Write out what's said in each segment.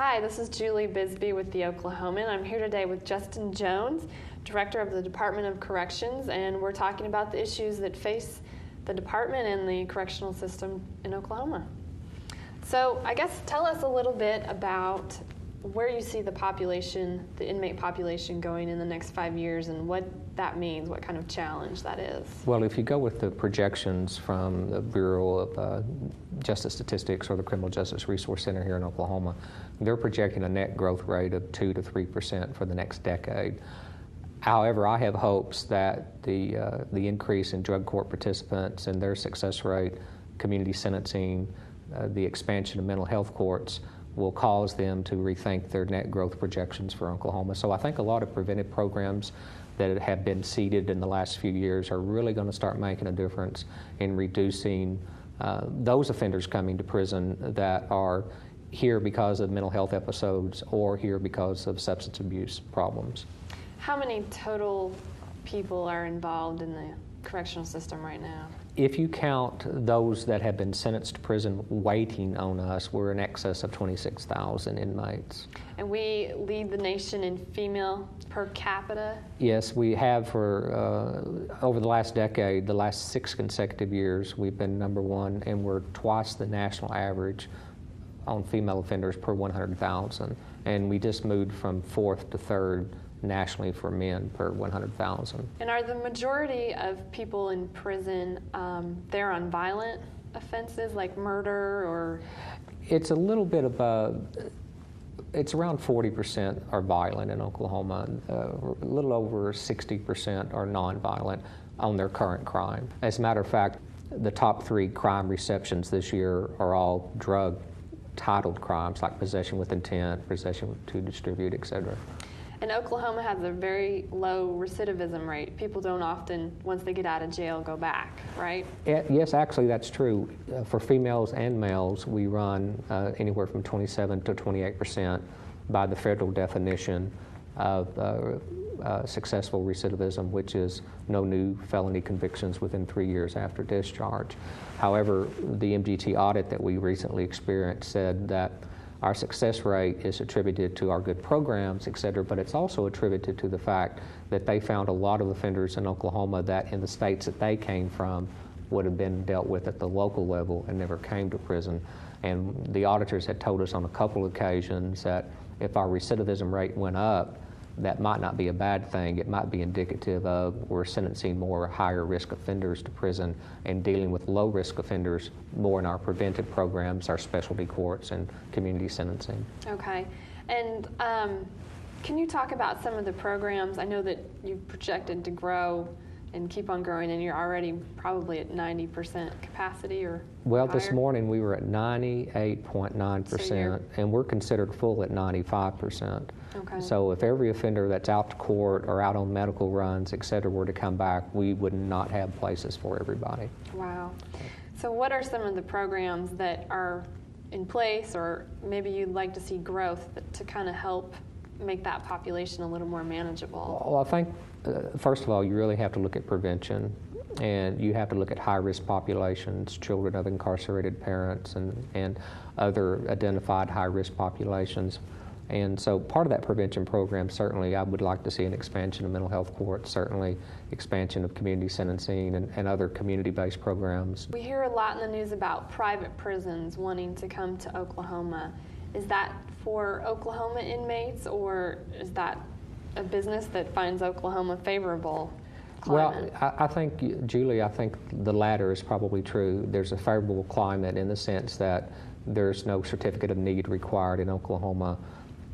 Hi, this is Julie Bisbee with the Oklahoman. I'm here today with Justin Jones, Director of the Department of Corrections, and we're talking about the issues that face the department and the correctional system in Oklahoma. So I guess tell us a little bit about where you see the population, the inmate population going in the next 5 years and what that means, what kind of challenge that is. Well, if you go with the projections from the Bureau of Justice Statistics or the Criminal Justice Resource Center here in Oklahoma, they're projecting a net growth rate of 2 to 3% for the next decade. However, I have hopes that the increase in drug court participants and their success rate, community sentencing, the expansion of mental health courts will cause them to rethink their net growth projections for Oklahoma. So I think a lot of preventive programs that have been seeded in the last few years are really going to start making a difference in reducing those offenders coming to prison that are here because of mental health episodes or here because of substance abuse problems. How many total people are involved in the correctional system right now? If you count those that have been sentenced to prison waiting on us, we're in excess of 26,000 inmates. And we lead the nation in female per capita? Yes, we have for over the last decade, the last 6 consecutive years, we've been number one, and we're twice the national average on female offenders per 100,000. And we just moved from 4th to 3rd nationally for men per 100,000. And are the majority of people in prison there on violent offenses like murder or? It's a little bit of it's around 40% are violent in Oklahoma. A little over 60% are nonviolent on their current crime. As a matter of fact, the top 3 crime receptions this year are all drug-titled crimes like possession with intent, possession to distribute, etc. And Oklahoma has a very low recidivism rate. People don't often, once they get out of jail, go back, right? Yes, actually that's true. For females and males, we run anywhere from 27 to 28% by the federal definition of successful recidivism, which is no new felony convictions within 3 years after discharge. However, the MGT audit that we recently experienced said that our success rate is attributed to our good programs, et cetera, but it's also attributed to the fact that they found a lot of offenders in Oklahoma that in the states that they came from would have been dealt with at the local level and never came to prison. And the auditors had told us on a couple of occasions that if our recidivism rate went up, that might not be a bad thing. It might be indicative of we're sentencing more higher risk offenders to prison and dealing with low risk offenders more in our preventive programs, our specialty courts, and community sentencing. Okay. And can you talk about some of the programs? I know that you've projected to grow and keep on growing, and you're already probably at 90% capacity or Well, higher? This morning we were at 98.9%, and we're considered full at 95%. Okay. So if every offender that's out to court or out on medical runs, et cetera, were to come back, we would not have places for everybody. Wow. So what are some of the programs that are in place, or maybe you'd like to see growth to kind of help make that population a little more manageable? Well, I think, first of all, you really have to look at prevention, and you have to look at high-risk populations, children of incarcerated parents, and other identified high-risk populations. And so part of that prevention program, certainly, I would like to see an expansion of mental health courts, certainly expansion of community sentencing and other community-based programs. We hear a lot in the news about private prisons wanting to come to Oklahoma. Is that for Oklahoma inmates, or is that a business that finds Oklahoma favorable climate? Well, I think, Julie, I think the latter is probably true. There's a favorable climate in the sense that there's no certificate of need required in Oklahoma,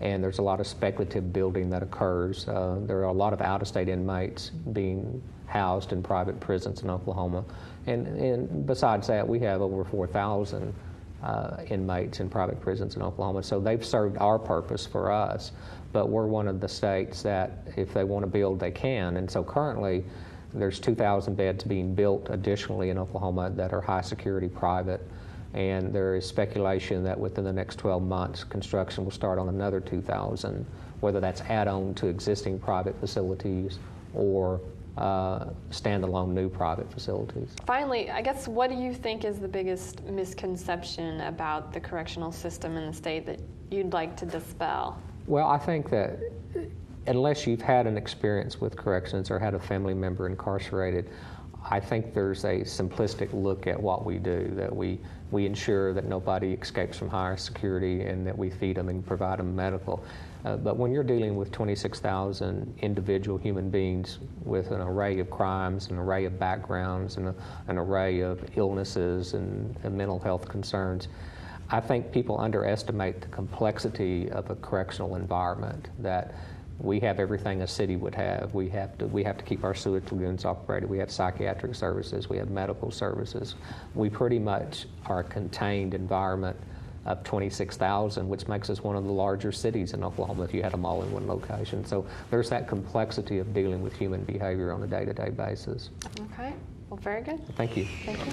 and there's a lot of speculative building that occurs. There are a lot of out-of-state inmates being housed in private prisons in Oklahoma. And besides that, we have over 4,000 inmates in private prisons in Oklahoma. So they've served our purpose for us, but we're one of the states that if they want to build, they can. And so currently, there's 2,000 beds being built additionally in Oklahoma that are high security private. And there is speculation that within the next 12 months, construction will start on another 2,000, whether that's add-on to existing private facilities or standalone new private facilities. Finally, I guess, what do you think is the biggest misconception about the correctional system in the state that you'd like to dispel? Well, I think that unless you've had an experience with corrections or had a family member incarcerated, I think there's a simplistic look at what we do, that we ensure that nobody escapes from higher security and that we feed them and provide them medical. But when you're dealing with 26,000 individual human beings with an array of crimes, an array of backgrounds, and an array of illnesses and mental health concerns, I think people underestimate the complexity of a correctional environment, that we have everything a city would have. We have to keep our sewage lagoons operated. We have psychiatric services. We have medical services. We pretty much are a contained environment of 26,000, which makes us one of the larger cities in Oklahoma if you had them all in one location. So there's that complexity of dealing with human behavior on a day-to-day basis. Okay. Well, very good. Thank you. Thank you.